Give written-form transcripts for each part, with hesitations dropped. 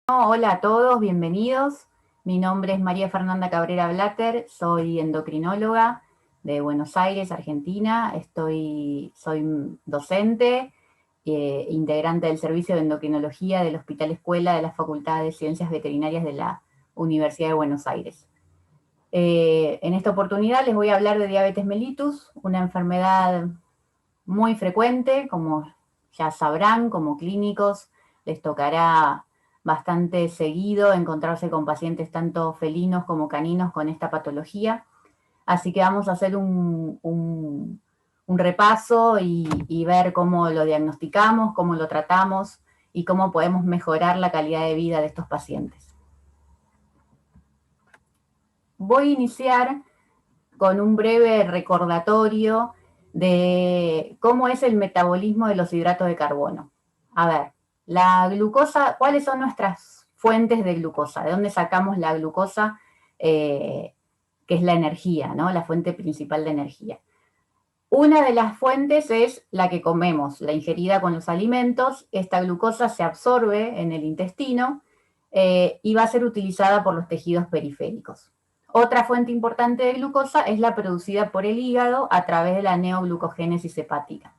Hola a todos, bienvenidos. Mi nombre es María Fernanda Cabrera Blatter, soy endocrinóloga de Buenos Aires, Argentina. Soy docente, integrante del servicio de endocrinología del Hospital Escuela de la Facultad de Ciencias Veterinarias de la Universidad de Buenos Aires. En esta oportunidad les voy a hablar de diabetes mellitus, una enfermedad muy frecuente, como ya sabrán, como clínicos les tocará bastante seguido encontrarse con pacientes tanto felinos como caninos con esta patología. Así que vamos a hacer un repaso y ver cómo lo diagnosticamos, cómo lo tratamos y cómo podemos mejorar la calidad de vida de estos pacientes. Voy a iniciar con un breve recordatorio de cómo es el metabolismo de los hidratos de carbono. A ver, la glucosa, ¿cuáles son nuestras fuentes de glucosa? ¿De dónde sacamos la glucosa, que es la energía, ¿no? La fuente principal de energía. Una de las fuentes es la que comemos, la ingerida con los alimentos. Esta glucosa se absorbe en el intestino y va a ser utilizada por los tejidos periféricos. Otra fuente importante de glucosa es la producida por el hígado a través de la neoglucogénesis hepática.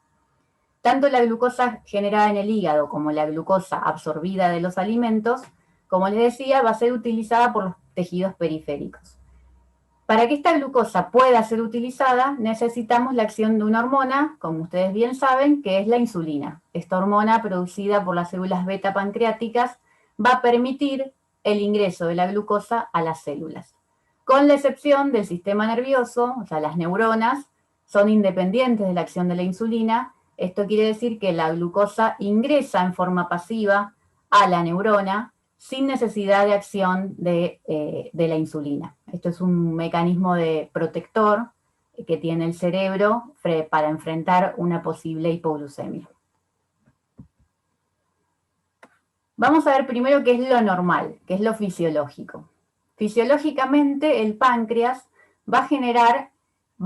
Tanto la glucosa generada en el hígado como la glucosa absorbida de los alimentos, como les decía, va a ser utilizada por los tejidos periféricos. Para que esta glucosa pueda ser utilizada, necesitamos la acción de una hormona, como ustedes bien saben, que es la insulina. Esta hormona, producida por las células beta pancreáticas, va a permitir el ingreso de la glucosa a las células. Con la excepción del sistema nervioso, o sea, las neuronas son independientes de la acción de la insulina. Esto quiere decir que la glucosa ingresa en forma pasiva a la neurona sin necesidad de acción de la insulina. Esto es un mecanismo de protector que tiene el cerebro para enfrentar una posible hipoglucemia. Vamos a ver primero qué es lo normal, qué es lo fisiológico. Fisiológicamente, el páncreas va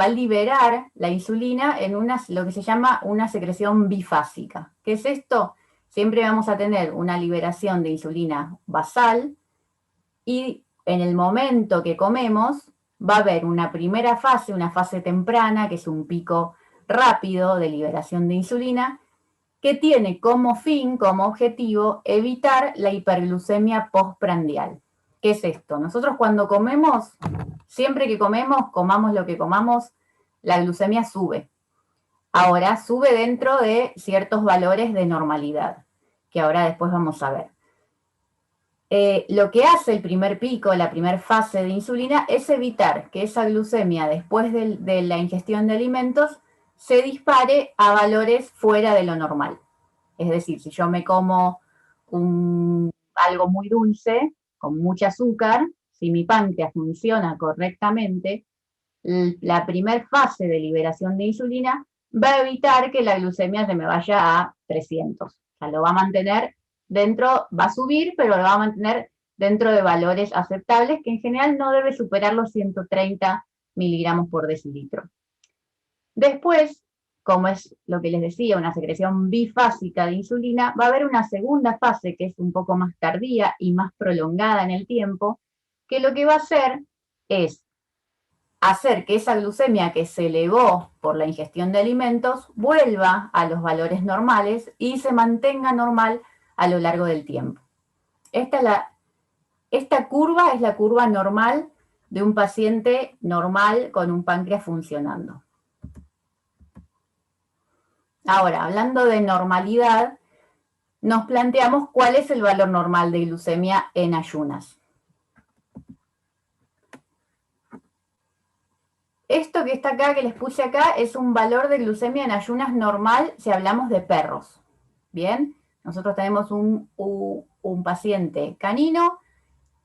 a liberar la insulina en lo que se llama una secreción bifásica. ¿Qué es esto? Siempre vamos a tener una liberación de insulina basal y en el momento que comemos va a haber una primera fase, una fase temprana, que es un pico rápido de liberación de insulina, que tiene como fin, como objetivo, evitar la hiperglucemia postprandial. ¿Qué es esto? Nosotros cuando comemos, siempre que comamos lo que comamos, la glucemia sube. Ahora sube dentro de ciertos valores de normalidad, que ahora después vamos a ver. Lo que hace el primer pico, la primera fase de insulina, es evitar que esa glucemia, después de la ingestión de alimentos, se dispare a valores fuera de lo normal. Es decir, si yo me como algo muy dulce, con mucho azúcar, si mi páncreas funciona correctamente, la primera fase de liberación de insulina va a evitar que la glucemia se me vaya a 300. O sea, lo va a mantener dentro, va a subir, pero lo va a mantener dentro de valores aceptables, que en general no debe superar los 130 miligramos por decilitro. Después, como es lo que les decía, una secreción bifásica de insulina, va a haber una segunda fase que es un poco más tardía y más prolongada en el tiempo, que lo que va a hacer es hacer que esa glucemia que se elevó por la ingestión de alimentos vuelva a los valores normales y se mantenga normal a lo largo del tiempo. Esta curva es la curva normal de un paciente normal con un páncreas funcionando. Ahora, hablando de normalidad, nos planteamos cuál es el valor normal de glucemia en ayunas. Esto que está acá, que les puse acá, es un valor de glucemia en ayunas normal si hablamos de perros. Bien, nosotros tenemos un paciente canino,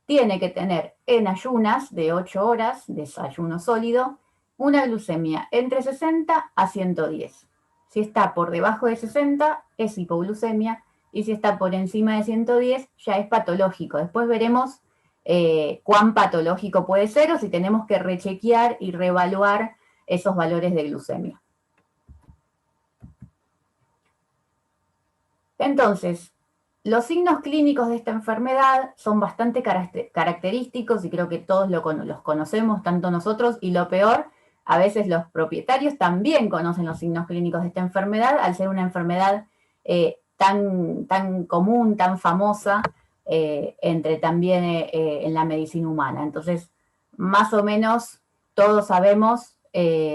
tiene que tener en ayunas de 8 horas, desayuno sólido, una glucemia entre 60 a 110. Si está por debajo de 60 es hipoglucemia y si está por encima de 110 ya es patológico. Después veremos cuán patológico puede ser o si tenemos que rechequear y reevaluar esos valores de glucemia. Entonces, Los signos clínicos de esta enfermedad son bastante característicos y creo que todos los conocemos, tanto nosotros, y lo peor, a veces los propietarios también conocen los signos clínicos de esta enfermedad, al ser una enfermedad tan común, tan famosa, entre también en la medicina humana. Entonces, más o menos todos sabemos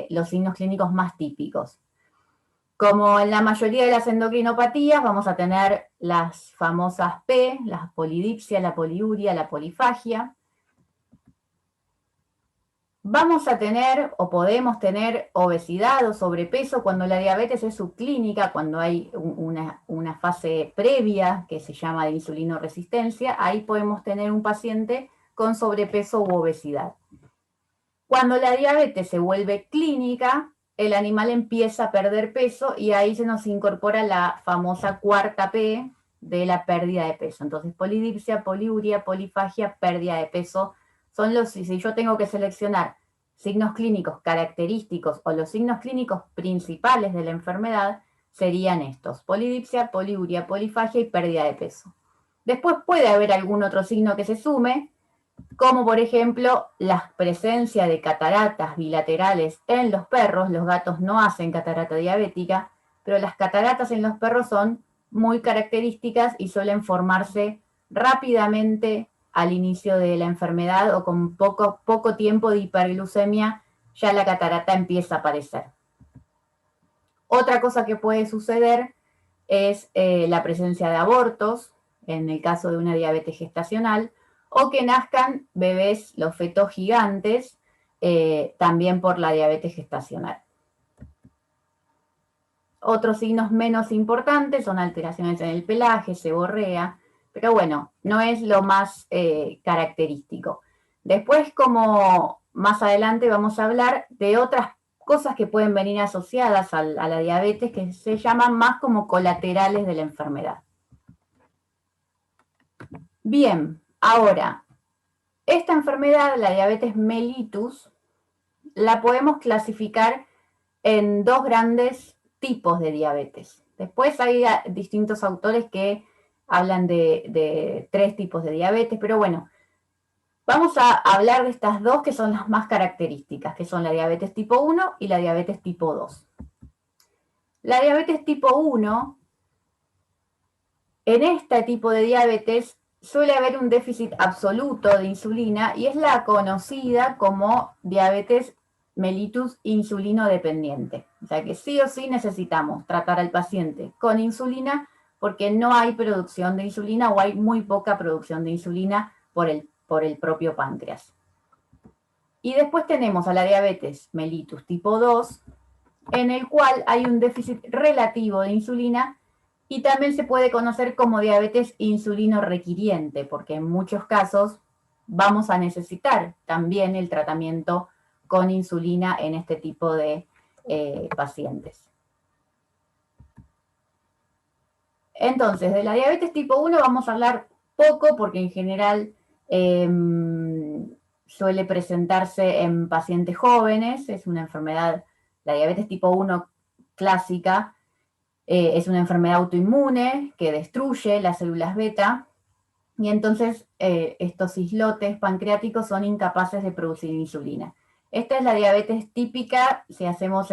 los signos clínicos más típicos. Como en la mayoría de las endocrinopatías, vamos a tener las famosas P, la polidipsia, la poliuria, la polifagia. Vamos a tener o podemos tener obesidad o sobrepeso cuando la diabetes es subclínica, cuando hay una fase previa que se llama de insulinoresistencia, ahí podemos tener un paciente con sobrepeso u obesidad. Cuando la diabetes se vuelve clínica, el animal empieza a perder peso y ahí se nos incorpora la famosa cuarta P de la pérdida de peso. Entonces, polidipsia, poliuria, polifagia, pérdida de peso, son los, si yo tengo que seleccionar signos clínicos característicos o los signos clínicos principales de la enfermedad, serían estos: polidipsia, poliuria, polifagia y pérdida de peso. Después puede haber algún otro signo que se sume, como por ejemplo la presencia de cataratas bilaterales en los perros. Los gatos no hacen catarata diabética, pero las cataratas en los perros son muy características y suelen formarse rápidamente al inicio de la enfermedad o con poco tiempo de hiperglucemia ya la catarata empieza a aparecer. Otra cosa que puede suceder es la presencia de abortos, en el caso de una diabetes gestacional, o que nazcan bebés, los fetos gigantes, también por la diabetes gestacional. Otros signos menos importantes son alteraciones en el pelaje, seborrea, pero bueno, no es lo más característico. Después, como más adelante vamos a hablar de otras cosas que pueden venir asociadas a la diabetes, que se llaman más como colaterales de la enfermedad. Bien, ahora, esta enfermedad, la diabetes mellitus, la podemos clasificar en dos grandes tipos de diabetes. Después hay distintos autores que hablan de tres tipos de diabetes, pero bueno, vamos a hablar de estas dos que son las más características, que son la diabetes tipo 1 y la diabetes tipo 2. La diabetes tipo 1, en este tipo de diabetes suele haber un déficit absoluto de insulina y es la conocida como diabetes mellitus insulino dependiente. O sea que sí o sí necesitamos tratar al paciente con insulina porque no hay producción de insulina o hay muy poca producción de insulina por el propio páncreas. Y después tenemos a la diabetes mellitus tipo 2, en el cual hay un déficit relativo de insulina y también se puede conocer como diabetes insulino requiriente, porque en muchos casos vamos a necesitar también el tratamiento con insulina en este tipo de pacientes. Entonces, de la diabetes tipo 1 vamos a hablar poco porque en general suele presentarse en pacientes jóvenes. Es una enfermedad, la diabetes tipo 1 clásica, es una enfermedad autoinmune que destruye las células beta y entonces estos islotes pancreáticos son incapaces de producir insulina. Esta es la diabetes típica, si hacemos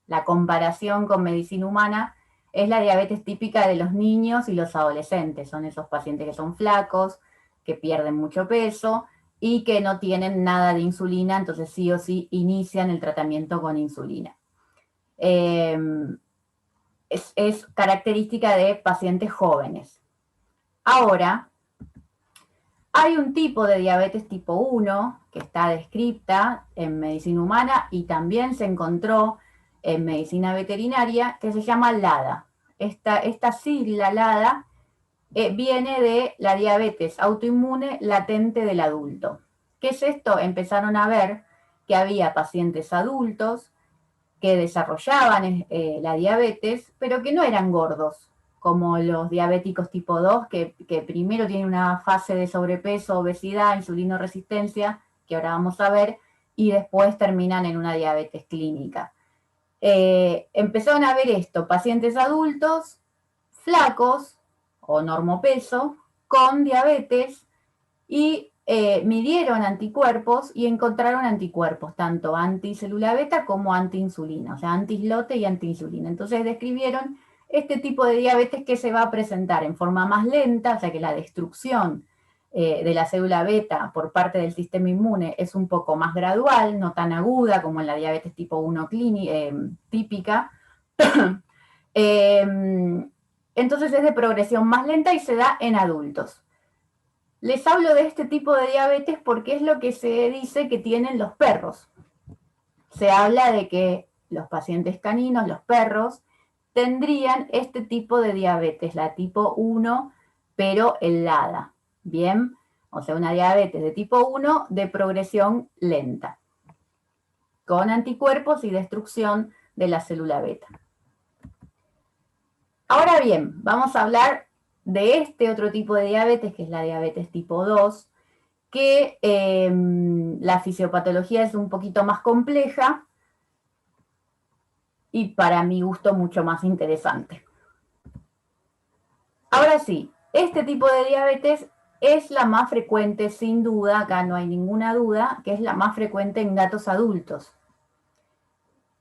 la comparación con medicina humana, es la diabetes típica de los niños y los adolescentes. Son esos pacientes que son flacos, que pierden mucho peso y que no tienen nada de insulina, entonces sí o sí inician el tratamiento con insulina. Es característica de pacientes jóvenes. Ahora, hay un tipo de diabetes tipo 1 que está descrita en medicina humana y también se encontró en medicina veterinaria, que se llama LADA. Esta sigla LADA viene de la diabetes autoinmune latente del adulto. ¿Qué es esto? Empezaron a ver que había pacientes adultos que desarrollaban la diabetes, pero que no eran gordos, como los diabéticos tipo 2, que primero tienen una fase de sobrepeso, obesidad, insulinoresistencia, que ahora vamos a ver, y después terminan en una diabetes clínica. Empezaron a ver esto, pacientes adultos, flacos, o normopeso con diabetes y midieron anticuerpos y encontraron anticuerpos, tanto anticélula beta como antiinsulina, o sea, antiislote y antiinsulina. Entonces describieron este tipo de diabetes que se va a presentar en forma más lenta, o sea que la destrucción de la célula beta por parte del sistema inmune es un poco más gradual, no tan aguda como en la diabetes tipo 1 típica. Entonces es de progresión más lenta y se da en adultos. Les hablo de este tipo de diabetes porque es lo que se dice que tienen los perros. Se habla de que los pacientes caninos, los perros, tendrían este tipo de diabetes, la tipo 1, pero helada. Bien, o sea, una diabetes de tipo 1 de progresión lenta, con anticuerpos y destrucción de la célula beta. Ahora bien, vamos a hablar de este otro tipo de diabetes, que es la diabetes tipo 2, que la fisiopatología es un poquito más compleja y para mi gusto mucho más interesante. Ahora sí, este tipo de diabetes es la más frecuente, sin duda, acá no hay ninguna duda, que es la más frecuente en gatos adultos.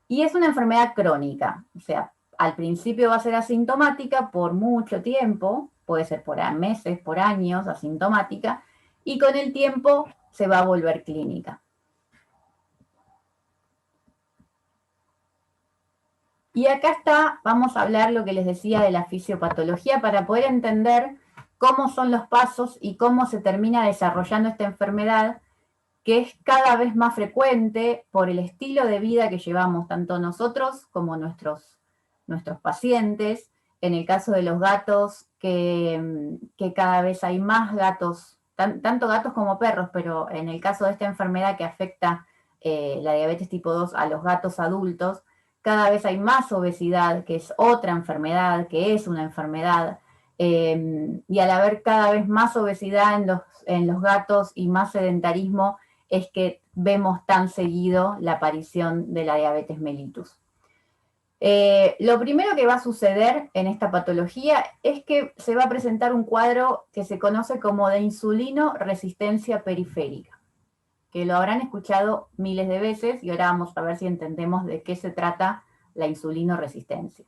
Y es una enfermedad crónica, o sea, al principio va a ser asintomática por mucho tiempo, puede ser por meses, por años, asintomática, y con el tiempo se va a volver clínica. Y acá está, vamos a hablar lo que les decía de la fisiopatología para poder entender cómo son los pasos y cómo se termina desarrollando esta enfermedad, que es cada vez más frecuente por el estilo de vida que llevamos tanto nosotros como nuestros pacientes. En el caso de los gatos, que cada vez hay más gatos, tanto gatos como perros, pero en el caso de esta enfermedad que afecta la diabetes tipo 2 a los gatos adultos, cada vez hay más obesidad, que es otra enfermedad, que es una enfermedad, y al haber cada vez más obesidad en los gatos y más sedentarismo, es que vemos tan seguido la aparición de la diabetes mellitus. Lo primero que va a suceder en esta patología es que se va a presentar un cuadro que se conoce como de insulino resistencia periférica, que lo habrán escuchado miles de veces y ahora vamos a ver si entendemos de qué se trata la insulino resistencia.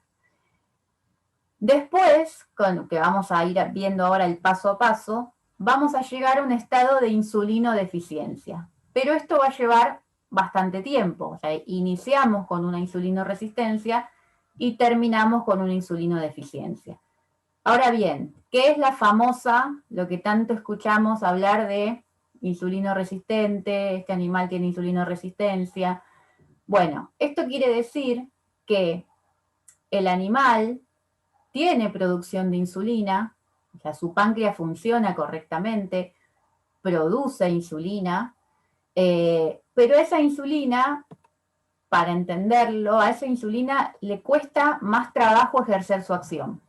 Después, con que vamos a ir viendo ahora el paso a paso, vamos a llegar a un estado de insulino deficiencia, pero esto va a llevar bastante tiempo, o sea, iniciamos con una insulino resistencia y terminamos con una insulino deficiencia. Ahora bien, ¿qué es la famosa, lo que tanto escuchamos hablar de insulino resistente, este animal tiene insulino resistencia? Bueno, esto quiere decir que el animal tiene producción de insulina, o sea, su páncreas funciona correctamente, produce insulina, pero esa insulina, para entenderlo, a esa insulina le cuesta más trabajo ejercer su acción.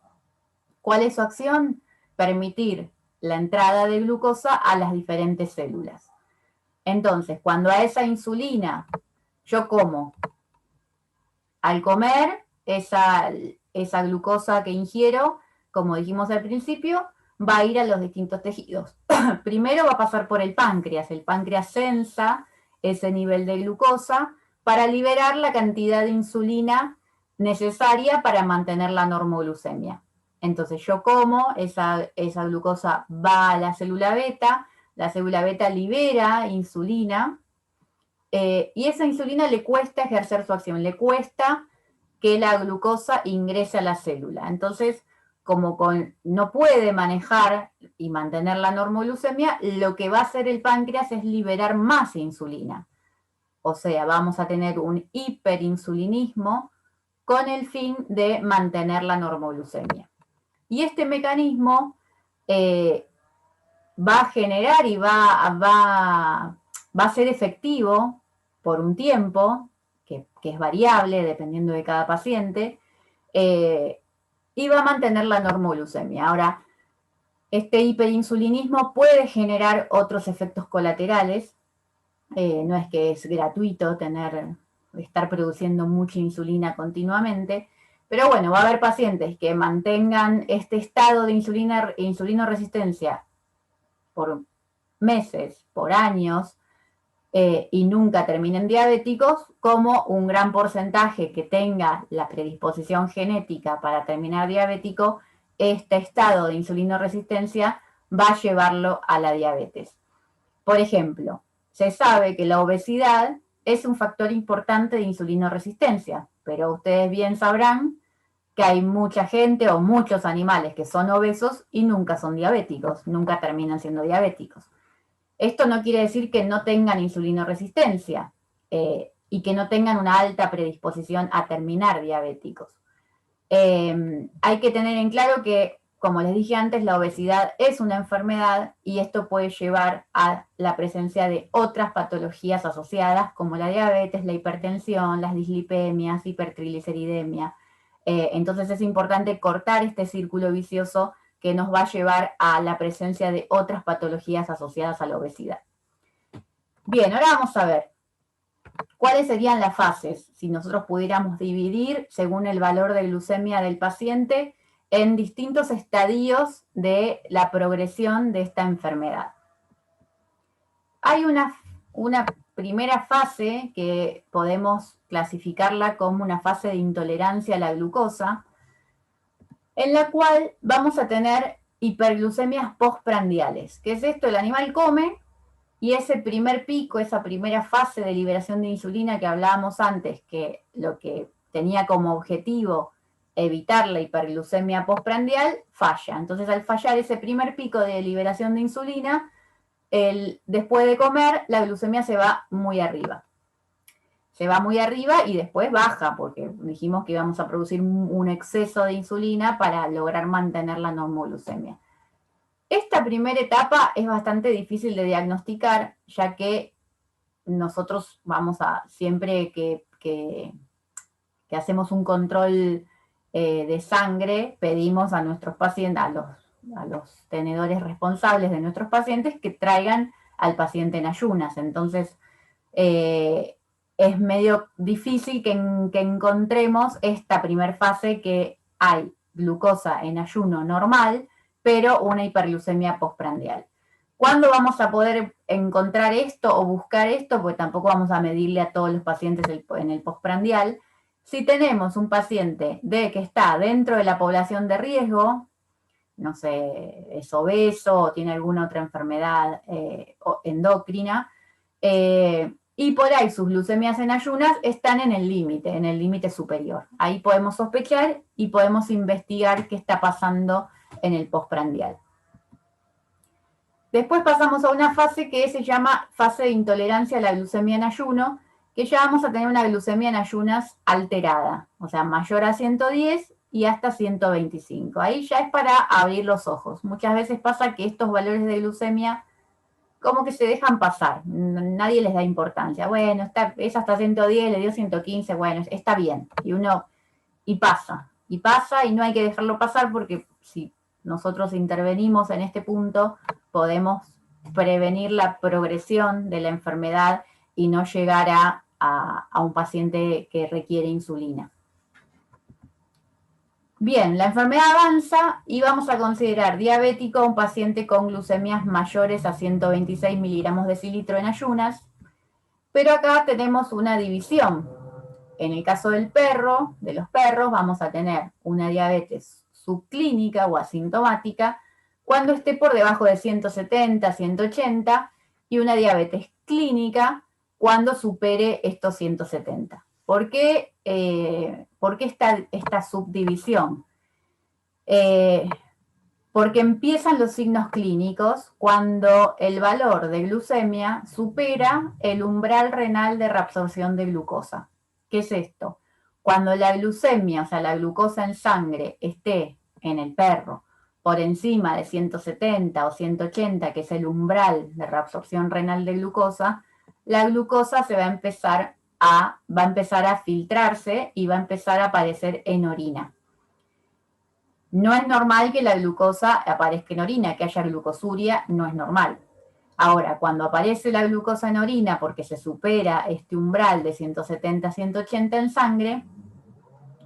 ¿Cuál es su acción? Permitir la entrada de glucosa a las diferentes células. Entonces, cuando a esa insulina yo como, al comer, esa glucosa que ingiero, como dijimos al principio, va a ir a los distintos tejidos. Primero va a pasar por el páncreas sensa ese nivel de glucosa para liberar la cantidad de insulina necesaria para mantener la normoglucemia. Entonces yo como, esa glucosa va a la célula beta libera insulina, y esa insulina le cuesta ejercer su acción, le cuesta que la glucosa ingrese a la célula. Entonces, como no puede manejar y mantener la normoglucemia, lo que va a hacer el páncreas es liberar más insulina. O sea, vamos a tener un hiperinsulinismo con el fin de mantener la normoglucemia. Y este mecanismo va a generar y va a ser efectivo por un tiempo, que es variable dependiendo de cada paciente, y va a mantener la normoglucemia. Ahora, este hiperinsulinismo puede generar otros efectos colaterales, no es que es gratuito estar produciendo mucha insulina continuamente, Pero bueno, va a haber pacientes que mantengan este estado de insulinoresistencia por meses, por años, y nunca terminen diabéticos, como un gran porcentaje que tenga la predisposición genética para terminar diabético, este estado de insulinoresistencia va a llevarlo a la diabetes. Por ejemplo, se sabe que la obesidad es un factor importante de insulinoresistencia, pero ustedes bien sabrán que hay mucha gente o muchos animales que son obesos y nunca son diabéticos, nunca terminan siendo diabéticos. Esto no quiere decir que no tengan insulinoresistencia y que no tengan una alta predisposición a terminar diabéticos. Hay que tener en claro que, como les dije antes, la obesidad es una enfermedad y esto puede llevar a la presencia de otras patologías asociadas como la diabetes, la hipertensión, las dislipemias, hipertrigliceridemia. Entonces es importante cortar este círculo vicioso que nos va a llevar a la presencia de otras patologías asociadas a la obesidad. Bien, ahora vamos a ver cuáles serían las fases si nosotros pudiéramos dividir según el valor de glucemia del paciente en distintos estadios de la progresión de esta enfermedad. Hay una primera fase que podemos clasificarla como una fase de intolerancia a la glucosa, en la cual vamos a tener hiperglucemias postprandiales. ¿Qué es esto? El animal come y ese primer pico, esa primera fase de liberación de insulina que hablábamos antes, que lo que tenía como objetivo evitar la hiperglucemia postprandial, falla. Entonces, al fallar ese primer pico de liberación de insulina, después de comer, la glucemia se va muy arriba. Se va muy arriba y después baja, porque dijimos que íbamos a producir un exceso de insulina para lograr mantener la normoglucemia. Esta primera etapa es bastante difícil de diagnosticar, ya que nosotros vamos a, siempre que hacemos un control de sangre, pedimos a nuestros pacientes, a los tenedores responsables de nuestros pacientes, que traigan al paciente en ayunas. Entonces, es medio difícil que encontremos esta primera fase que hay glucosa en ayuno normal, pero una hiperglucemia postprandial. ¿Cuándo vamos a poder encontrar esto o buscar esto? Porque tampoco vamos a medirle a todos los pacientes en el postprandial. Si tenemos un paciente que está dentro de la población de riesgo, no sé, es obeso o tiene alguna otra enfermedad endocrina, y por ahí sus glucemias en ayunas están en el límite superior. Ahí podemos sospechar y podemos investigar qué está pasando en el postprandial. Después pasamos a una fase que se llama fase de intolerancia a la glucemia en ayuno, que ya vamos a tener una glucemia en ayunas alterada, o sea, mayor a 110 y hasta 125. Ahí ya es para abrir los ojos. Muchas veces pasa que estos valores de glucemia como que se dejan pasar, nadie les da importancia. Bueno, es hasta 110, le dio 115, bueno, está bien. Y pasa y no hay que dejarlo pasar porque si nosotros intervenimos en este punto, podemos prevenir la progresión de la enfermedad y no llegar a un paciente que requiere insulina. Bien, la enfermedad avanza y vamos a considerar diabético a un paciente con glucemias mayores a 126 miligramos decilitro en ayunas, pero acá tenemos una división. En el caso del perro, de los perros, vamos a tener una diabetes subclínica o asintomática cuando esté por debajo de 170, 180 y una diabetes clínica cuando supere estos 170. ¿Por qué esta subdivisión? Porque empiezan los signos clínicos cuando el valor de glucemia supera el umbral renal de reabsorción de glucosa. ¿Qué es esto? Cuando la glucemia, o sea, la glucosa en sangre, esté en el perro por encima de 170 o 180, que es el umbral de reabsorción renal de glucosa, la glucosa se va a empezar a filtrarse y va a empezar a aparecer en orina. No es normal que la glucosa aparezca en orina, que haya glucosuria, no es normal. Ahora, cuando aparece la glucosa en orina porque se supera este umbral de 170 a 180 en sangre,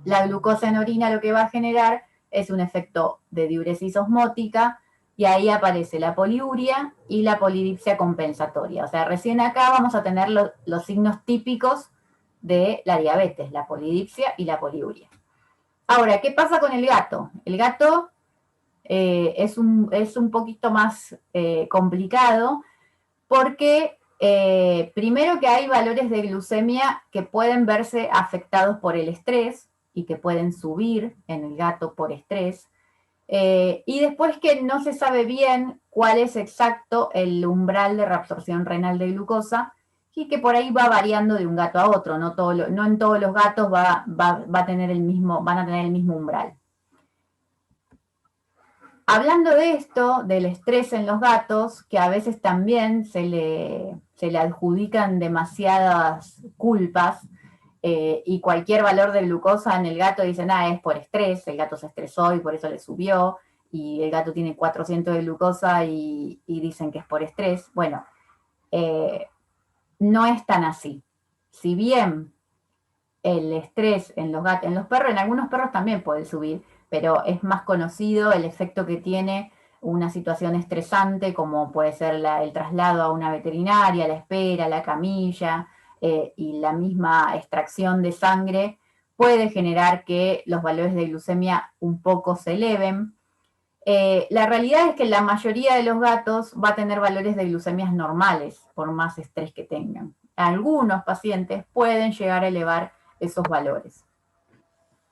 la glucosa en orina lo que va a generar es un efecto de diuresis osmótica, y ahí aparece la poliuria y la polidipsia compensatoria. O sea, recién acá vamos a tener los signos típicos de la diabetes, la polidipsia y la poliuria. Ahora, ¿qué pasa con el gato? El gato es un poquito más complicado porque primero que hay valores de glucemia que pueden verse afectados por el estrés y que pueden subir en el gato por estrés. Y después que no se sabe bien cuál es exacto el umbral de reabsorción renal de glucosa y que por ahí va variando de un gato a otro, no en todos los gatos van a tener el mismo umbral. Hablando de esto, del estrés en los gatos, que a veces también se le adjudican demasiadas culpas, y cualquier valor de glucosa en el gato dicen, es por estrés, el gato se estresó y por eso le subió, y el gato tiene 400 de glucosa y dicen que es por estrés. Bueno, no es tan así. Si bien el estrés en los gatos, en los perros, en algunos perros también puede subir, pero es más conocido el efecto que tiene una situación estresante, como puede ser el traslado a una veterinaria, la espera, la camilla, y la misma extracción de sangre puede generar que los valores de glucemia un poco se eleven. La realidad es que la mayoría de los gatos va a tener valores de glucemias normales, por más estrés que tengan. Algunos pacientes pueden llegar a elevar esos valores.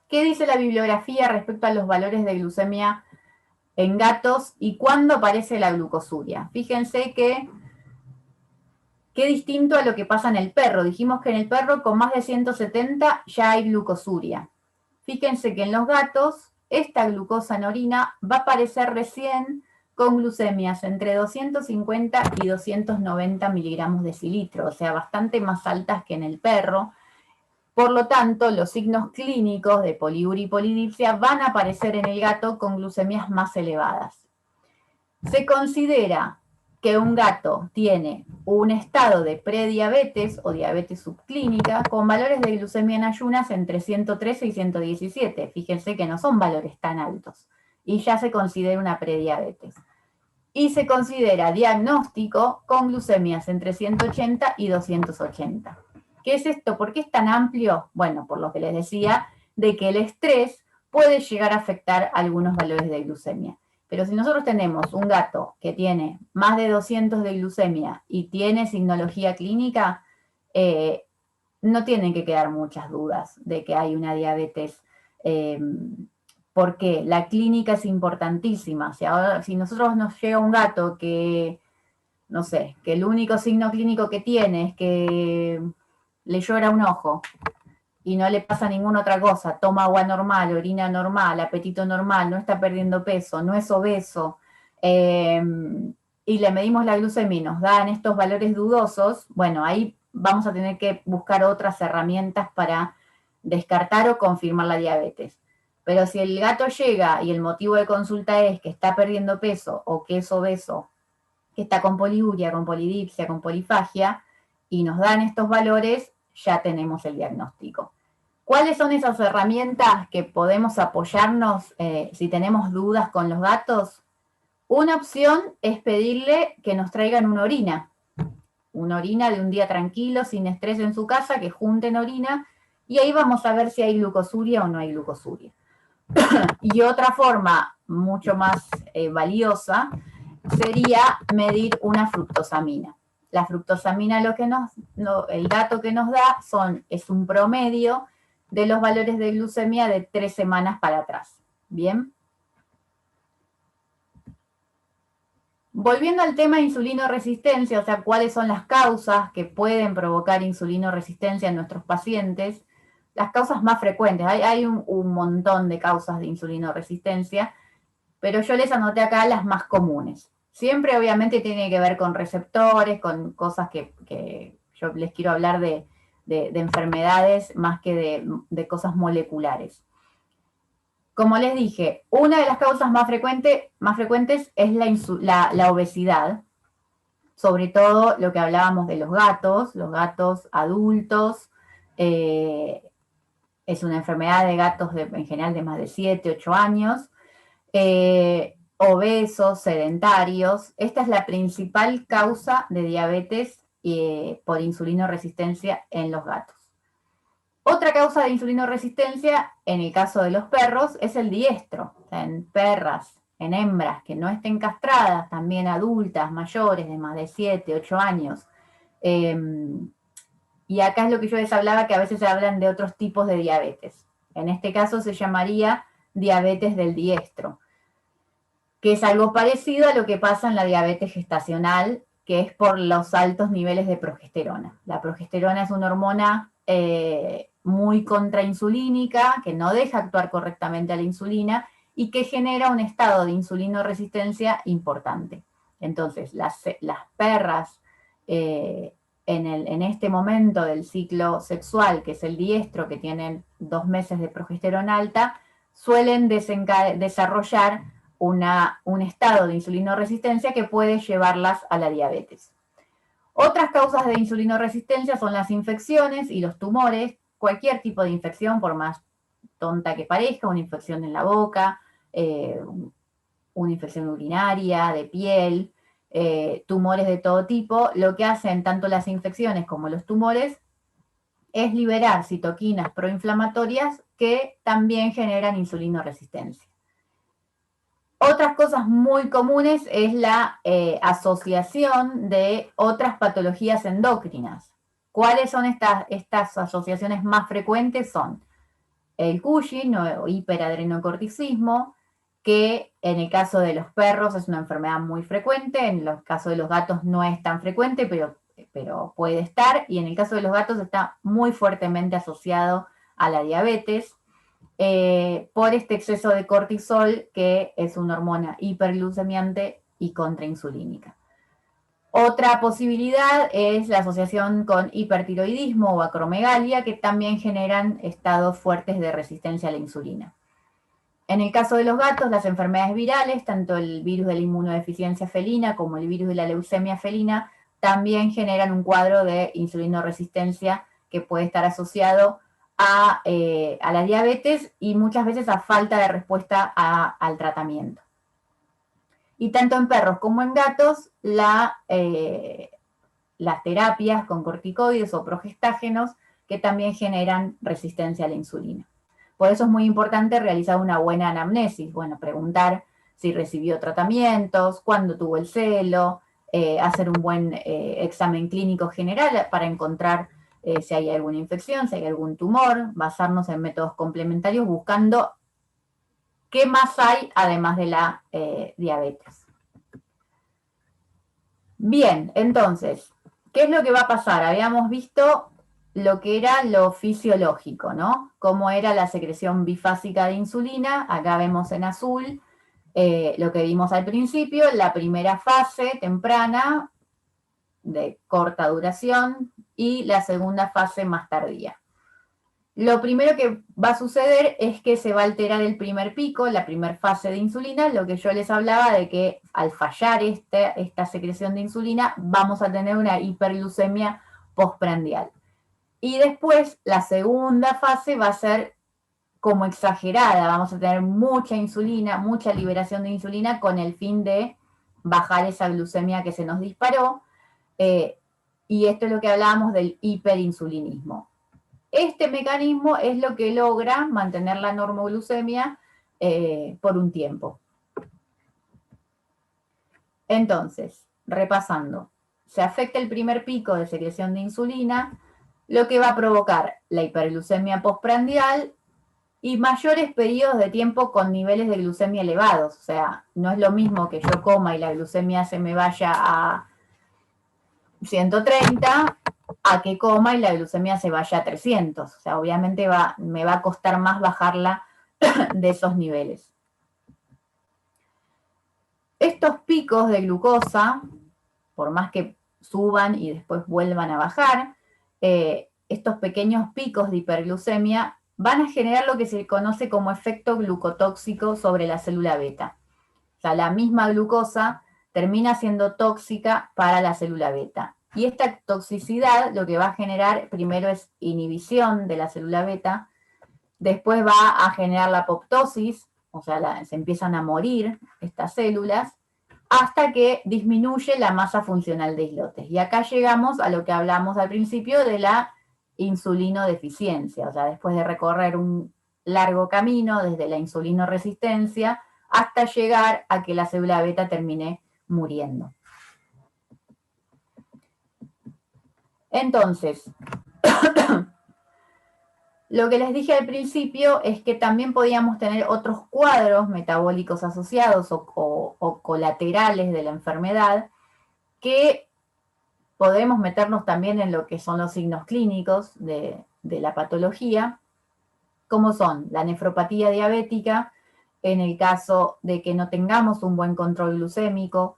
¿Qué dice la bibliografía respecto a los valores de glucemia en gatos y cuándo aparece la glucosuria? Fíjense que qué distinto a lo que pasa en el perro. Dijimos que en el perro con más de 170 ya hay glucosuria. Fíjense que en los gatos esta glucosa en orina va a aparecer recién con glucemias entre 250 y 290 miligramos decilitro, o sea, bastante más altas que en el perro. Por lo tanto, los signos clínicos de poliuria y polidipsia van a aparecer en el gato con glucemias más elevadas. Se considera que un gato tiene un estado de prediabetes o diabetes subclínica con valores de glucemia en ayunas entre 113 y 117. Fíjense que no son valores tan altos y ya se considera una prediabetes. Y se considera diagnóstico con glucemias entre 180 y 280. ¿Qué es esto? ¿Por qué es tan amplio? Bueno, por lo que les decía, de que el estrés puede llegar a afectar algunos valores de glucemia. Pero si nosotros tenemos un gato que tiene más de 200 de glucemia y tiene signología clínica, no tienen que quedar muchas dudas de que hay una diabetes, porque la clínica es importantísima. Si nosotros nos llega un gato que, no sé, que el único signo clínico que tiene es que le llora un ojo y no le pasa ninguna otra cosa, toma agua normal, orina normal, apetito normal, no está perdiendo peso, no es obeso, y le medimos la glucemia y nos dan estos valores dudosos, bueno, ahí vamos a tener que buscar otras herramientas para descartar o confirmar la diabetes. Pero si el gato llega y el motivo de consulta es que está perdiendo peso o que es obeso, que está con poliuria, con polidipsia, con polifagia, y nos dan estos valores, ya tenemos el diagnóstico. ¿Cuáles son esas herramientas que podemos apoyarnos si tenemos dudas con los gatos? Una opción es pedirle que nos traigan una orina de un día tranquilo, sin estrés en su casa, que junten orina, y ahí vamos a ver si hay glucosuria o no hay glucosuria. Y otra forma mucho más valiosa sería medir una fructosamina. La fructosamina el dato que nos da es un promedio de los valores de glucemia de 3 semanas para atrás. ¿Bien? Volviendo al tema de insulinoresistencia, o sea, cuáles son las causas que pueden provocar insulinoresistencia en nuestros pacientes, las causas más frecuentes, hay un montón de causas de insulinoresistencia, pero yo les anoté acá las más comunes. Siempre obviamente tiene que ver con receptores, con cosas que yo les quiero hablar de enfermedades más que de cosas moleculares. Como les dije, una de las causas más frecuentes es la obesidad, sobre todo lo que hablábamos de los gatos adultos, Es una enfermedad de gatos en general de más de 7, 8 años. Obesos, sedentarios. Esta es la principal causa de diabetes por insulinoresistencia en los gatos. Otra causa de insulinoresistencia, en el caso de los perros, es el diestro. O sea, en perras, en hembras que no estén castradas, también adultas, mayores, de más de 7, 8 años. Y acá es lo que yo les hablaba, que a veces se hablan de otros tipos de diabetes. En este caso se llamaría diabetes del diestro, que es algo parecido a lo que pasa en la diabetes gestacional, que es por los altos niveles de progesterona. La progesterona es una hormona muy contrainsulínica, que no deja actuar correctamente a la insulina y que genera un estado de insulinoresistencia importante. Entonces, las perras en este momento del ciclo sexual, que es el diestro, que tienen 2 meses de progesterona alta, suelen desarrollar un estado de insulinoresistencia que puede llevarlas a la diabetes. Otras causas de insulinoresistencia son las infecciones y los tumores. Cualquier tipo de infección, por más tonta que parezca, una infección en la boca, una infección urinaria, de piel, tumores de todo tipo, lo que hacen tanto las infecciones como los tumores es liberar citoquinas proinflamatorias que también generan insulinoresistencia. Otras cosas muy comunes es la asociación de otras patologías endocrinas. ¿Cuáles son estas asociaciones más frecuentes? Son el Cushing o hiperadrenocorticismo, que en el caso de los perros es una enfermedad muy frecuente, en el caso de los gatos no es tan frecuente, pero puede estar, y en el caso de los gatos está muy fuertemente asociado a la diabetes, por este exceso de cortisol, que es una hormona hiperglucemiante y contrainsulínica. Otra posibilidad es la asociación con hipertiroidismo o acromegalia, que también generan estados fuertes de resistencia a la insulina. En el caso de los gatos, las enfermedades virales, tanto el virus de la inmunodeficiencia felina como el virus de la leucemia felina, también generan un cuadro de insulinoresistencia que puede estar asociado a la diabetes y muchas veces a falta de respuesta al tratamiento. Y tanto en perros como en gatos, las terapias con corticoides o progestágenos que también generan resistencia a la insulina. Por eso es muy importante realizar una buena anamnesis, bueno, preguntar si recibió tratamientos, cuándo tuvo el celo, hacer un buen examen clínico general para encontrar si hay alguna infección, si hay algún tumor, basarnos en métodos complementarios buscando qué más hay además de la diabetes. Bien, entonces, ¿qué es lo que va a pasar? Habíamos visto lo que era lo fisiológico, ¿no? Cómo era la secreción bifásica de insulina. Acá vemos en azul lo que vimos al principio, la primera fase temprana de corta duración y la segunda fase más tardía. Lo primero que va a suceder es que se va a alterar el primer pico, la primera fase de insulina, lo que yo les hablaba de que al fallar esta secreción de insulina vamos a tener una hiperglucemia postprandial. Y después la segunda fase va a ser como exagerada, vamos a tener mucha insulina, mucha liberación de insulina con el fin de bajar esa glucemia que se nos disparó. Y esto es lo que hablábamos del hiperinsulinismo. Este mecanismo es lo que logra mantener la normoglucemia por un tiempo. Entonces, repasando, se afecta el primer pico de secreción de insulina, lo que va a provocar la hiperglucemia postprandial y mayores periodos de tiempo con niveles de glucemia elevados. O sea, no es lo mismo que yo coma y la glucemia se me vaya a 130 a que coma y la glucemia se vaya a 300. O sea, obviamente me va a costar más bajarla de esos niveles. Estos picos de glucosa, por más que suban y después vuelvan a bajar, estos pequeños picos de hiperglucemia van a generar lo que se conoce como efecto glucotóxico sobre la célula beta. O sea, la misma glucosa termina siendo tóxica para la célula beta. Y esta toxicidad lo que va a generar primero es inhibición de la célula beta Después va a generar la apoptosis, o sea, se empiezan a morir estas células, hasta que disminuye la masa funcional de islotes. Y acá llegamos a lo que hablamos al principio de la insulinodeficiencia, o sea, después de recorrer un largo camino desde la insulinoresistencia hasta llegar a que la célula beta termine muriendo. Entonces, lo que les dije al principio es que también podíamos tener otros cuadros metabólicos asociados o colaterales de la enfermedad, que podemos meternos también en lo que son los signos clínicos de la patología, como son la nefropatía diabética, en el caso de que no tengamos un buen control glucémico,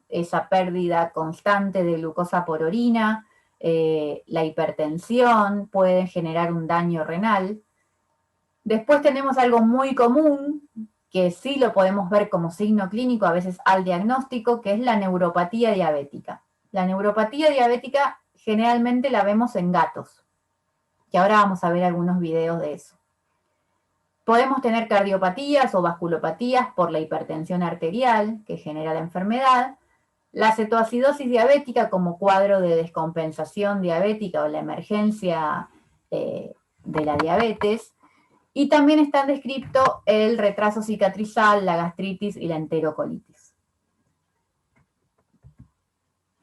esa pérdida constante de glucosa por orina, la hipertensión, puede generar un daño renal. Después tenemos algo muy común, que sí lo podemos ver como signo clínico, a veces al diagnóstico, que es la neuropatía diabética. La neuropatía diabética generalmente la vemos en gatos, que ahora vamos a ver algunos videos de eso. Podemos tener cardiopatías o vasculopatías por la hipertensión arterial que genera la enfermedad, la cetoacidosis diabética como cuadro de descompensación diabética o la emergencia de la diabetes, y también están descritos el retraso cicatrizal, la gastritis y la enterocolitis.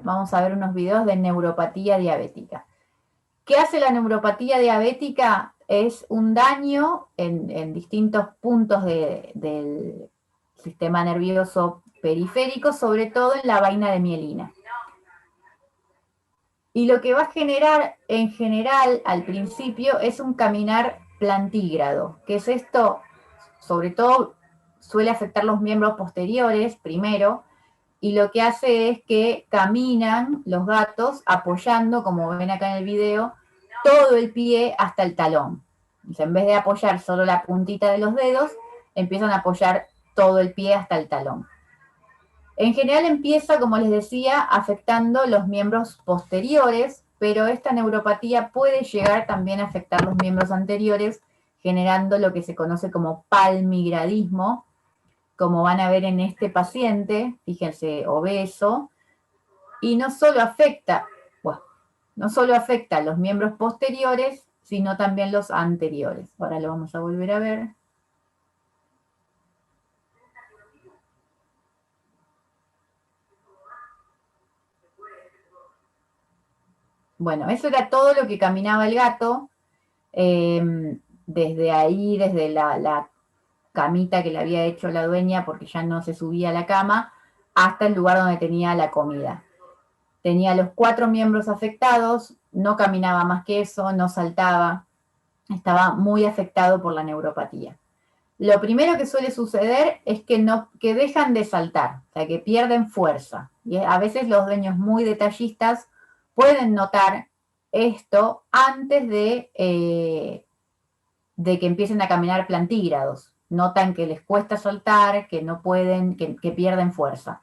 Vamos a ver unos videos de neuropatía diabética. ¿Qué hace la neuropatía diabética? Es un daño en distintos puntos del sistema nervioso periférico, sobre todo en la vaina de mielina. Y lo que va a generar en general al principio es un caminar plantígrado. ¿Qué es esto? Sobre todo suele afectar los miembros posteriores primero, y lo que hace es que caminan los gatos apoyando, como ven acá en el video, todo el pie hasta el talón. O sea, en vez de apoyar solo la puntita de los dedos, empiezan a apoyar todo el pie hasta el talón. En general empieza, como les decía, afectando los miembros posteriores, pero esta neuropatía puede llegar también a afectar los miembros anteriores, generando lo que se conoce como palmigradismo, como van a ver en este paciente, fíjense, obeso, y no solo afecta a los miembros posteriores, sino también los anteriores. Ahora lo vamos a volver a ver. Bueno, eso era todo lo que caminaba el gato, desde ahí, desde la camita que le había hecho la dueña, porque ya no se subía a la cama, hasta el lugar donde tenía la comida. Tenía los 4 miembros afectados, no caminaba más que eso, no saltaba, estaba muy afectado por la neuropatía. Lo primero que suele suceder es que dejan de saltar, o sea, que pierden fuerza. Y a veces los dueños muy detallistas pueden notar esto antes de que empiecen a caminar plantígrados. Notan que les cuesta saltar, que no pueden, que pierden fuerza.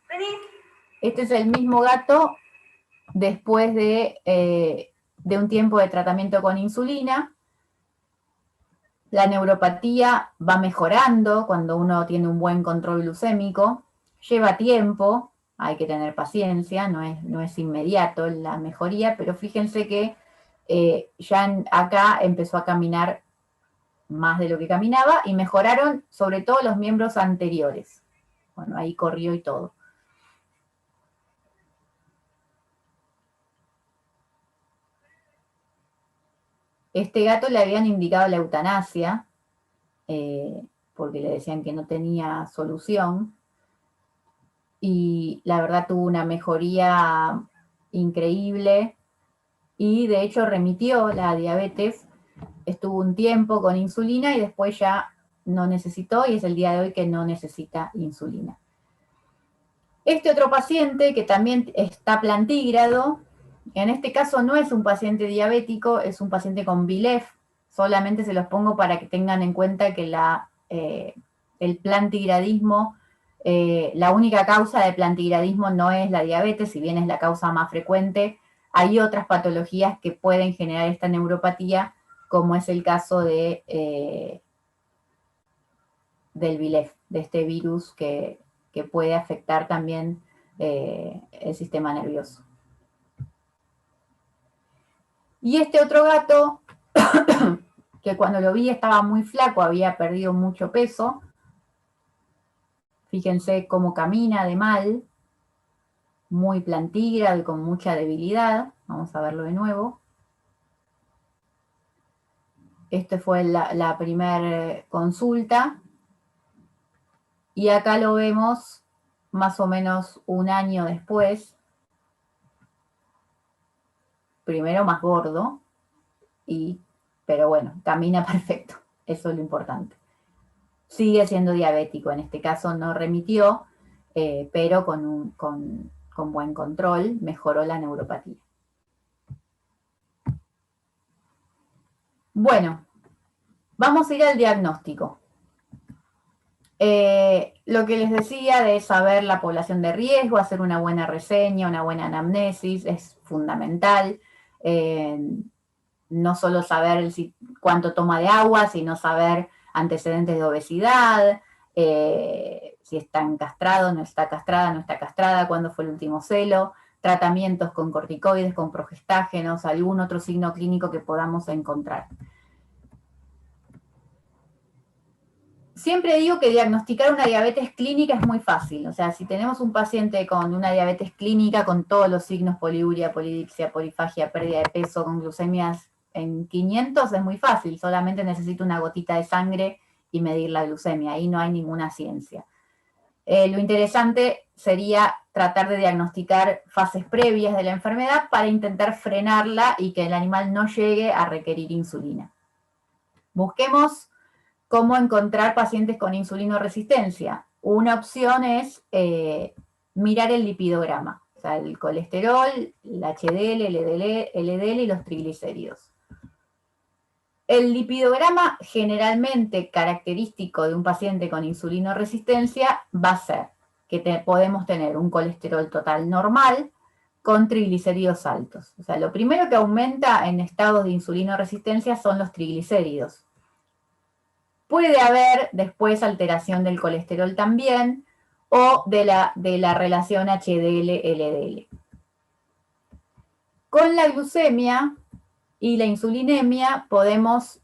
Este es el mismo gato después de un tiempo de tratamiento con insulina. La neuropatía va mejorando cuando uno tiene un buen control glucémico. Lleva tiempo, hay que tener paciencia, no es inmediato la mejoría, pero fíjense que ya acá empezó a caminar más de lo que caminaba y mejoraron sobre todo los miembros anteriores. Bueno, ahí corrió y todo. Este gato le habían indicado la eutanasia, porque le decían que no tenía solución, y la verdad tuvo una mejoría increíble, y de hecho remitió la diabetes, estuvo un tiempo con insulina y después ya no necesitó, y es el día de hoy que no necesita insulina. Este otro paciente que también está plantígrado, en este caso no es un paciente diabético, es un paciente con BILEF, solamente se los pongo para que tengan en cuenta que el plantigradismo, la única causa de plantigradismo no es la diabetes, si bien es la causa más frecuente, hay otras patologías que pueden generar esta neuropatía, como es el caso de, del VILEF, de este virus que puede afectar también el sistema nervioso. Y este otro gato, que cuando lo vi estaba muy flaco, había perdido mucho peso. Fíjense cómo camina de mal, muy plantígrado y con mucha debilidad. Vamos a verlo de nuevo. Esta fue la primera consulta. Y acá lo vemos más o menos un año después. Primero más gordo, pero bueno, camina perfecto. Eso es lo importante. Sigue siendo diabético, en este caso no remitió, pero con buen control mejoró la neuropatía. Bueno, vamos a ir al diagnóstico. Lo que les decía de saber la población de riesgo, hacer una buena reseña, una buena anamnesis, es fundamental. No solo saber cuánto toma de agua, sino saber antecedentes de obesidad, si está encastrado, no está castrada, no está castrada, cuándo fue el último celo, tratamientos con corticoides, con progestágenos, algún otro signo clínico que podamos encontrar. Siempre digo que diagnosticar una diabetes clínica es muy fácil. O sea, si tenemos un paciente con una diabetes clínica, con todos los signos, poliuria, polidipsia, polifagia, pérdida de peso, con glucemias en 500, es muy fácil. Solamente necesito una gotita de sangre y medir la glucemia. Ahí no hay ninguna ciencia. Lo interesante sería tratar de diagnosticar fases previas de la enfermedad para intentar frenarla y que el animal no llegue a requerir insulina. Busquemos cómo encontrar pacientes con insulinoresistencia. Una opción es mirar el lipidograma, o sea, el colesterol, el HDL, el LDL y los triglicéridos. El lipidograma generalmente característico de un paciente con insulinoresistencia va a ser que podemos tener un colesterol total normal con triglicéridos altos. O sea, lo primero que aumenta en estados de insulinoresistencia son los triglicéridos. Puede haber después alteración del colesterol también o de la relación HDL-LDL. Con la glucemia y la insulinemia podemos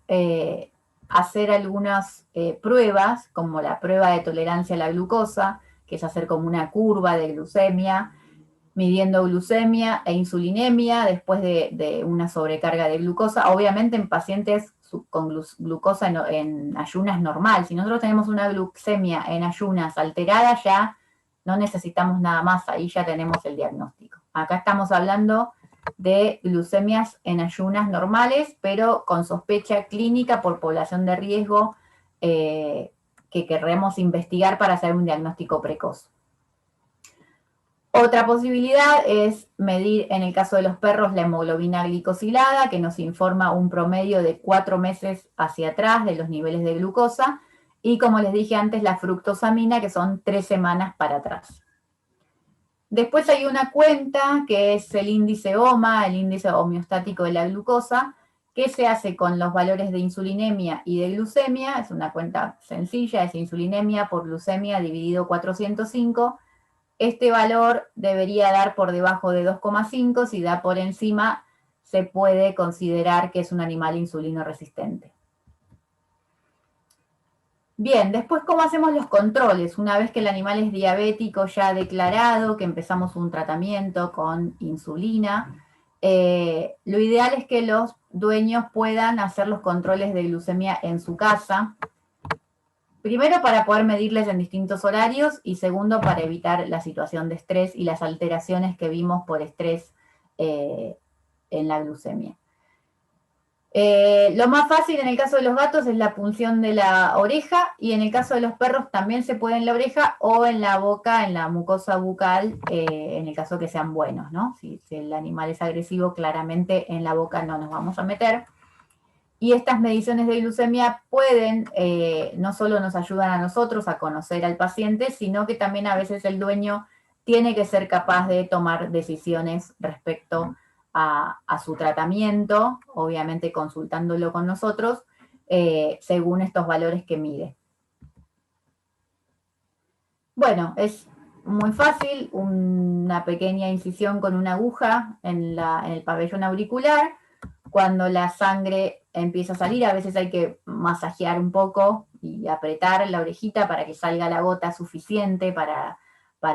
hacer algunas pruebas, como la prueba de tolerancia a la glucosa, que es hacer como una curva de glucemia, midiendo glucemia e insulinemia después de una sobrecarga de glucosa, obviamente en pacientes con glucosa en ayunas normal. Si nosotros tenemos una glucemia en ayunas alterada, ya no necesitamos nada más, ahí ya tenemos el diagnóstico. Acá estamos hablando de glucemias en ayunas normales, pero con sospecha clínica por población de riesgo que querremos investigar para hacer un diagnóstico precoz. Otra posibilidad es medir, en el caso de los perros, la hemoglobina glicosilada, que nos informa un promedio de 4 meses hacia atrás de los niveles de glucosa, y como les dije antes, la fructosamina, que son 3 semanas para atrás. Después hay una cuenta que es el índice OMA, el índice homeostático de la glucosa, que se hace con los valores de insulinemia y de glucemia. Es una cuenta sencilla, es insulinemia por glucemia dividido 405. Este valor debería dar por debajo de 2,5, si da por encima se puede considerar que es un animal insulino resistente. Bien, después, ¿cómo hacemos los controles? Una vez que el animal es diabético ya declarado, que empezamos un tratamiento con insulina, lo ideal es que los dueños puedan hacer los controles de glucemia en su casa. Primero, para poder medirles en distintos horarios, y segundo, para evitar la situación de estrés y las alteraciones que vimos por estrés en la glucemia. Lo más fácil en el caso de los gatos es la punción de la oreja, y en el caso de los perros también se puede en la oreja o en la boca, en la mucosa bucal, en el caso que sean buenos, ¿no? Si el animal es agresivo, claramente en la boca no nos vamos a meter. Y estas mediciones de glucemia pueden, no solo nos ayudan a nosotros a conocer al paciente, sino que también a veces el dueño tiene que ser capaz de tomar decisiones respecto a su tratamiento, obviamente consultándolo con nosotros, según estos valores que mide. Bueno, es muy fácil, una pequeña incisión con una aguja en el pabellón auricular. Cuando la sangre empieza a salir, a veces hay que masajear un poco y apretar la orejita para que salga la gota suficiente para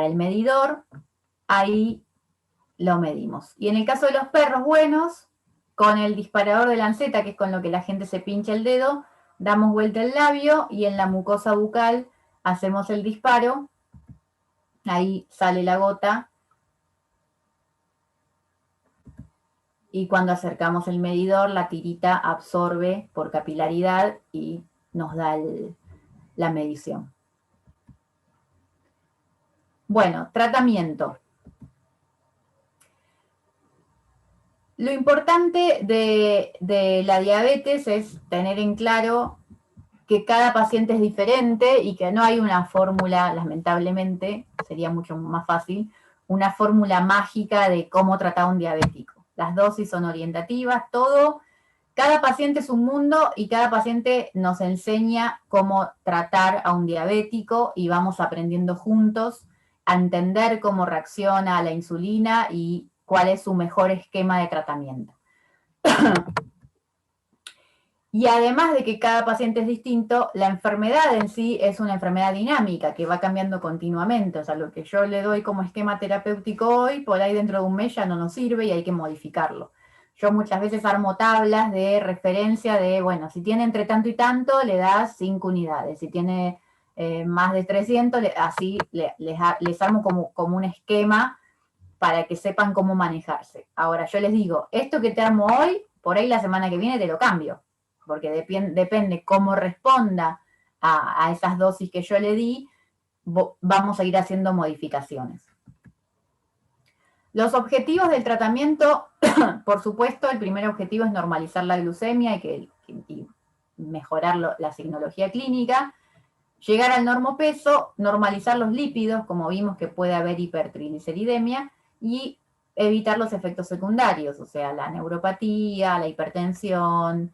el medidor. Ahí lo medimos. Y en el caso de los perros buenos, con el disparador de lanceta, que es con lo que la gente se pincha el dedo, damos vuelta el labio y en la mucosa bucal hacemos el disparo. Ahí sale la gota. Y cuando acercamos el medidor, la tirita absorbe por capilaridad y nos da la medición. Bueno, tratamiento. Lo importante de la diabetes es tener en claro que cada paciente es diferente y que no hay una fórmula, lamentablemente, sería mucho más fácil, una fórmula mágica de cómo tratar a un diabético. Las dosis son orientativas, todo. Cada paciente es un mundo y cada paciente nos enseña cómo tratar a un diabético y vamos aprendiendo juntos a entender cómo reacciona a la insulina y cuál es su mejor esquema de tratamiento. Y además de que cada paciente es distinto, la enfermedad en sí es una enfermedad dinámica que va cambiando continuamente. O sea, lo que yo le doy como esquema terapéutico hoy, por ahí dentro de un mes ya no nos sirve y hay que modificarlo. Yo muchas veces armo tablas de referencia de, bueno, si tiene entre tanto y tanto, le das 5 unidades. Si tiene más de 300, así les armo como un esquema para que sepan cómo manejarse. Ahora, yo les digo, esto que te armo hoy, por ahí la semana que viene te lo cambio, porque depende cómo responda a esas dosis que yo le di, vamos a ir haciendo modificaciones. Los objetivos del tratamiento, por supuesto, el primer objetivo es normalizar la glucemia y mejorar la signología clínica, llegar al normopeso, normalizar los lípidos, como vimos que puede haber hipertrigliceridemia, y evitar los efectos secundarios, o sea, la neuropatía, la hipertensión,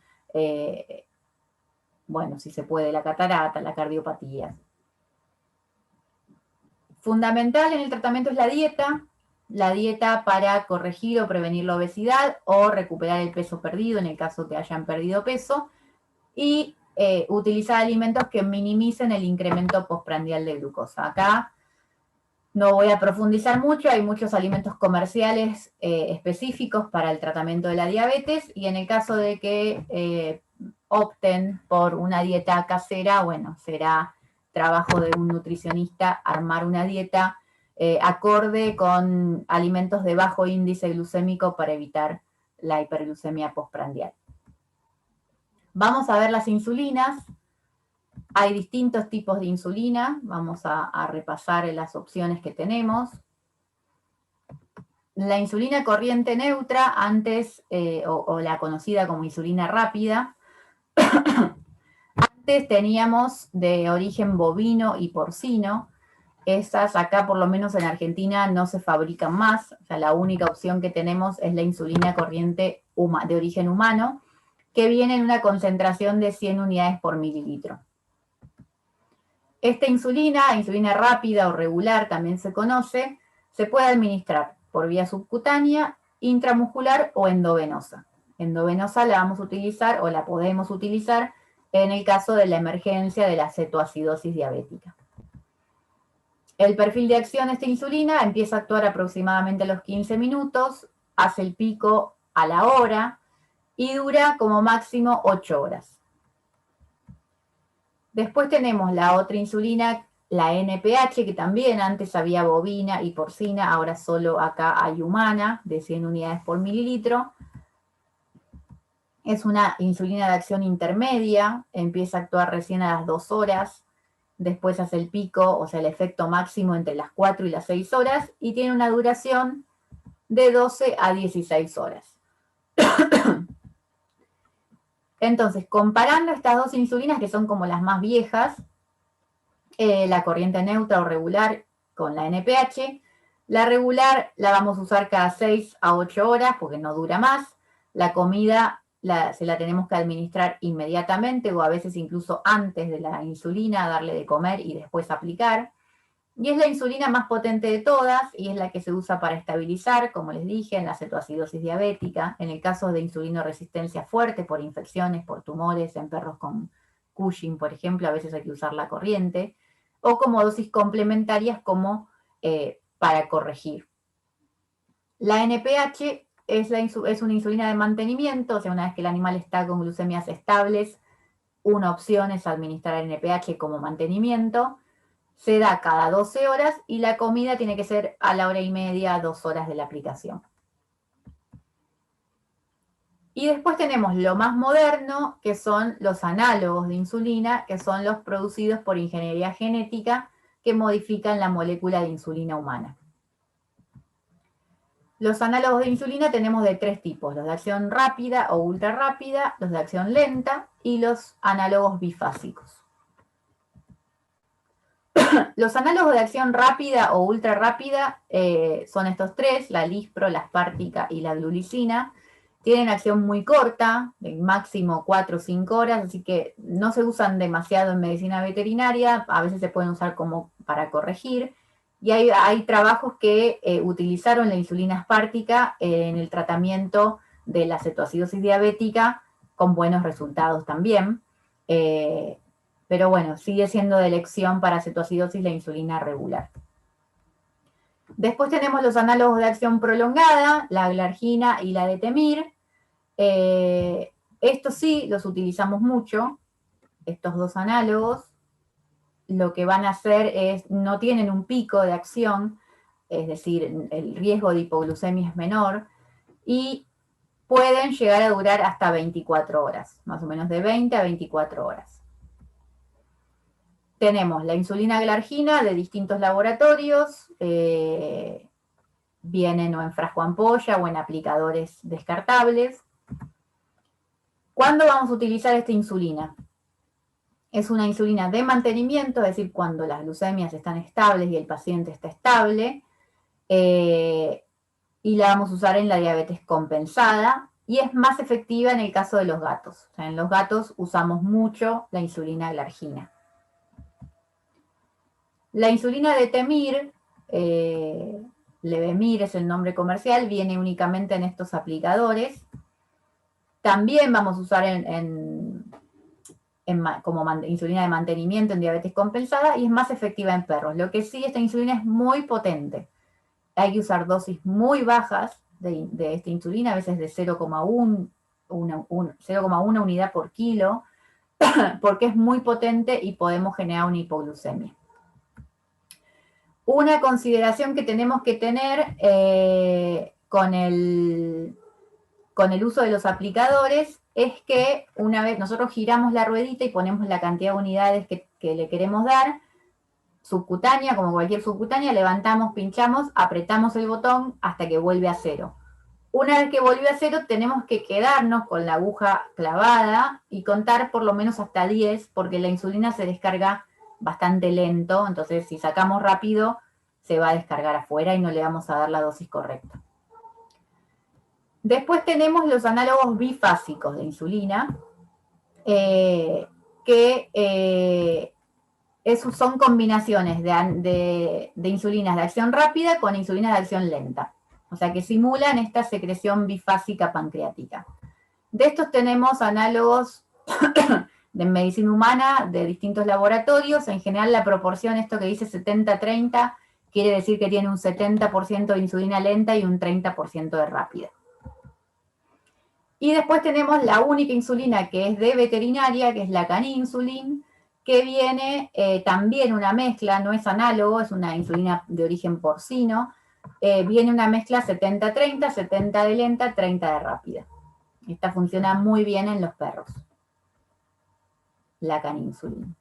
bueno, si se puede, la catarata, la cardiopatía. Fundamental en el tratamiento es la dieta para corregir o prevenir la obesidad o recuperar el peso perdido en el caso que hayan perdido peso, y utilizar alimentos que minimicen el incremento postprandial de glucosa. Acá no voy a profundizar mucho, hay muchos alimentos comerciales específicos para el tratamiento de la diabetes, y en el caso de que opten por una dieta casera, bueno, será trabajo de un nutricionista armar una dieta acorde con alimentos de bajo índice glucémico para evitar la hiperglucemia postprandial. Vamos a ver las insulinas. Hay distintos tipos de insulina. Vamos a repasar las opciones que tenemos. La insulina corriente neutra, antes, o la conocida como insulina rápida, antes teníamos de origen bovino y porcino. Esas acá, por lo menos en Argentina, no se fabrican más. O sea, la única opción que tenemos es la insulina corriente de origen humano, que viene en una concentración de 100 unidades por mililitro. Esta insulina rápida o regular también se conoce, se puede administrar por vía subcutánea, intramuscular o endovenosa. Endovenosa la vamos a utilizar o la podemos utilizar en el caso de la emergencia de la cetoacidosis diabética. El perfil de acción de esta insulina empieza a actuar aproximadamente a los 15 minutos, hace el pico a la hora y dura como máximo 8 horas. Después tenemos la otra insulina, la NPH, que también antes había bovina y porcina, ahora solo acá hay humana, de 100 unidades por mililitro. Es una insulina de acción intermedia, empieza a actuar recién a las 2 horas, después hace el pico, o sea, el efecto máximo entre las 4 y las 6 horas, y tiene una duración de 12 a 16 horas. Entonces, comparando estas dos insulinas, que son como las más viejas, la corriente neutra o regular con la NPH, La regular la vamos a usar cada 6 a 8 horas porque no dura más. La comida se la tenemos que administrar inmediatamente o a veces incluso antes de la insulina, darle de comer y después aplicar. Y es la insulina más potente de todas y es la que se usa para estabilizar, como les dije, en la cetoacidosis diabética, en el caso de insulinoresistencia fuerte por infecciones, por tumores, en perros con Cushing, por ejemplo, a veces hay que usar la corriente, o como dosis complementarias como para corregir. La NPH es una insulina de mantenimiento, o sea, una vez que el animal está con glucemias estables, una opción es administrar NPH como mantenimiento. Se da cada 12 horas y la comida tiene que ser a la hora y media, 2 horas de la aplicación. Y después tenemos lo más moderno, que son los análogos de insulina, que son los producidos por ingeniería genética, que modifican la molécula de insulina humana. Los análogos de insulina tenemos de 3 tipos, los de acción rápida o ultra rápida, los de acción lenta y los análogos bifásicos. Los análogos de acción rápida o ultra rápida son estos 3, la lispro, la aspartica y la glulicina. Tienen acción muy corta, de máximo 4 o 5 horas, así que no se usan demasiado en medicina veterinaria, a veces se pueden usar como para corregir. Y hay trabajos que utilizaron la insulina aspartica en el tratamiento de la cetoacidosis diabética con buenos resultados también. Pero bueno, sigue siendo de elección para cetoacidosis la insulina regular. Después tenemos los análogos de acción prolongada, la glargina y la detemir. Estos sí los utilizamos mucho, estos dos análogos. Lo que van a hacer es, no tienen un pico de acción, es decir, el riesgo de hipoglucemia es menor, y pueden llegar a durar hasta 24 horas, más o menos de 20 a 24 horas. Tenemos la insulina glargina de distintos laboratorios, vienen o en frasco ampolla o en aplicadores descartables. ¿Cuándo vamos a utilizar esta insulina? Es una insulina de mantenimiento, es decir, cuando las glucemias están estables y el paciente está estable, y la vamos a usar en la diabetes compensada, y es más efectiva en el caso de los gatos. O sea, en los gatos usamos mucho la insulina glargina. La insulina detemir, Levemir es el nombre comercial, viene únicamente en estos aplicadores. También vamos a usar como insulina de mantenimiento en diabetes compensada y es más efectiva en perros. Lo que sí, esta insulina es muy potente. Hay que usar dosis muy bajas de esta insulina, a veces de 0,1 unidad por kilo, porque es muy potente y podemos generar una hipoglucemia. Una consideración que tenemos que tener con el uso de los aplicadores es que una vez nosotros giramos la ruedita y ponemos la cantidad de unidades que le queremos dar, subcutánea, como cualquier subcutánea, levantamos, pinchamos, apretamos el botón hasta que vuelve a cero. Una vez que volvió a cero, tenemos que quedarnos con la aguja clavada y contar por lo menos hasta 10, porque la insulina se descarga bastante lento, entonces si sacamos rápido, se va a descargar afuera y no le vamos a dar la dosis correcta. Después tenemos los análogos bifásicos de insulina, son combinaciones de insulinas de acción rápida con insulinas de acción lenta. O sea que simulan esta secreción bifásica pancreática. De estos tenemos análogos de medicina humana de distintos laboratorios. En general la proporción, esto que dice 70-30, quiere decir que tiene un 70% de insulina lenta y un 30% de rápida. Y después tenemos la única insulina que es de veterinaria, que es la caninsulin, que viene también una mezcla, no es análogo, es una insulina de origen porcino, viene una mezcla 70-30, 70 de lenta, 30 de rápida. Esta funciona muy bien en los perros, la caninsulin.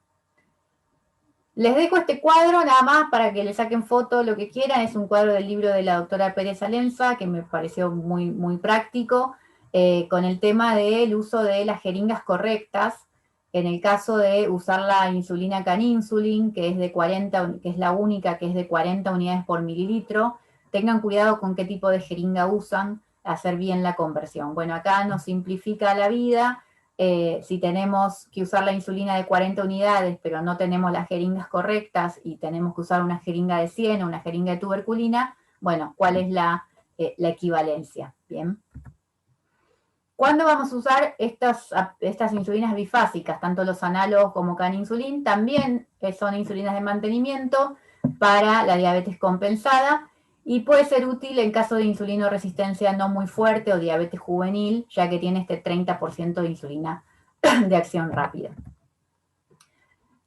Les dejo este cuadro nada más para que le saquen foto, lo que quieran. Es un cuadro del libro de la doctora Pérez Alenza, que me pareció muy, muy práctico, con el tema del uso de las jeringas correctas. En el caso de usar la insulina caninsulin, que es de 40, que es la única que es de 40 unidades por mililitro, tengan cuidado con qué tipo de jeringa usan, hacer bien la conversión. Bueno, acá nos simplifica la vida. Si tenemos que usar la insulina de 40 unidades, pero no tenemos las jeringas correctas y tenemos que usar una jeringa de 100 o una jeringa de tuberculina, bueno, ¿cuál es la equivalencia? Bien. ¿Cuándo vamos a usar estas insulinas bifásicas? Tanto los análogos como caninsulin también son insulinas de mantenimiento para la diabetes compensada y puede ser útil en caso de insulinoresistencia no muy fuerte o diabetes juvenil, ya que tiene este 30% de insulina de acción rápida.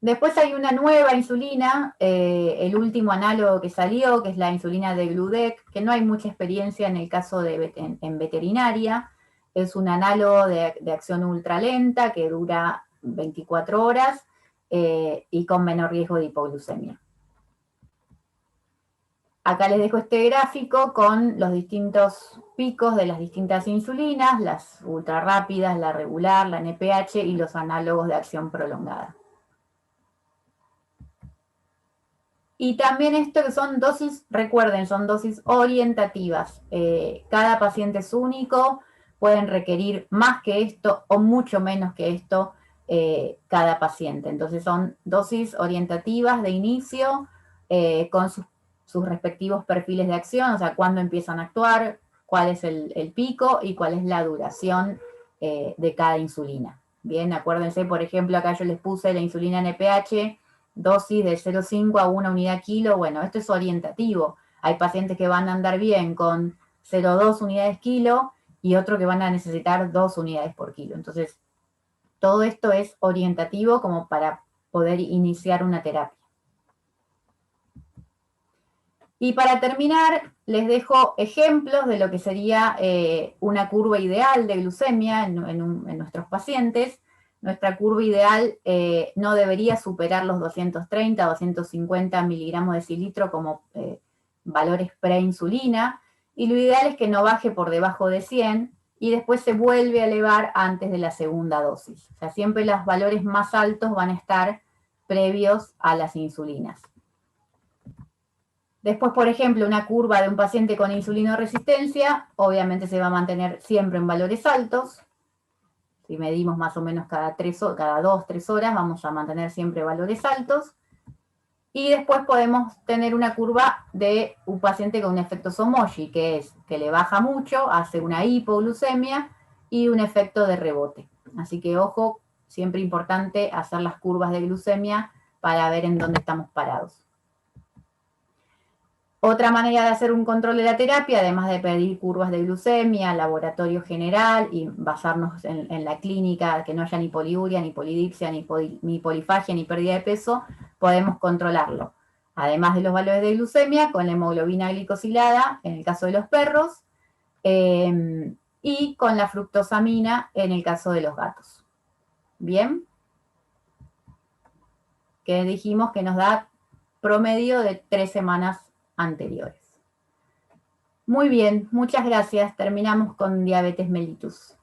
Después hay una nueva insulina, el último análogo que salió, que es la insulina de Gludec, que no hay mucha experiencia en el caso en veterinaria. Es un análogo de acción ultralenta que dura 24 horas y con menor riesgo de hipoglucemia. Acá les dejo este gráfico con los distintos picos de las distintas insulinas, las ultra rápidas, la regular, la NPH y los análogos de acción prolongada. Y también esto que son dosis, recuerden, son dosis orientativas. Cada paciente es único, pueden requerir más que esto o mucho menos que esto cada paciente. Entonces son dosis orientativas de inicio con sus respectivos perfiles de acción, o sea, cuándo empiezan a actuar, cuál es el pico y cuál es la duración de cada insulina. Bien, acuérdense, por ejemplo, acá yo les puse la insulina NPH, dosis de 0,5 a 1 unidad kilo, bueno, esto es orientativo. Hay pacientes que van a andar bien con 0,2 unidades kilo y otro que van a necesitar 2 unidades por kilo. Entonces, todo esto es orientativo como para poder iniciar una terapia. Y para terminar, les dejo ejemplos de lo que sería una curva ideal de glucemia en nuestros pacientes. Nuestra curva ideal no debería superar los 230, 250 miligramos de decilitro como valores preinsulina, y lo ideal es que no baje por debajo de 100 y después se vuelve a elevar antes de la segunda dosis. O sea, siempre los valores más altos van a estar previos a las insulinas. Después, por ejemplo, una curva de un paciente con insulinoresistencia, obviamente se va a mantener siempre en valores altos. Si medimos más o menos cada 2-3 horas, vamos a mantener siempre valores altos. Y después podemos tener una curva de un paciente con un efecto Somogy, que es que le baja mucho, hace una hipoglucemia y un efecto de rebote. Así que ojo, siempre importante hacer las curvas de glucemia para ver en dónde estamos parados. Otra manera de hacer un control de la terapia, además de pedir curvas de glucemia, laboratorio general y basarnos en la clínica, que no haya ni poliuria, ni polidipsia, ni polifagia, ni pérdida de peso, podemos controlarlo. Además de los valores de glucemia, con la hemoglobina glicosilada, en el caso de los perros, y con la fructosamina, en el caso de los gatos. ¿Bien? Que dijimos que nos da promedio de 3 semanas anteriores. Muy bien, muchas gracias. Terminamos con diabetes mellitus.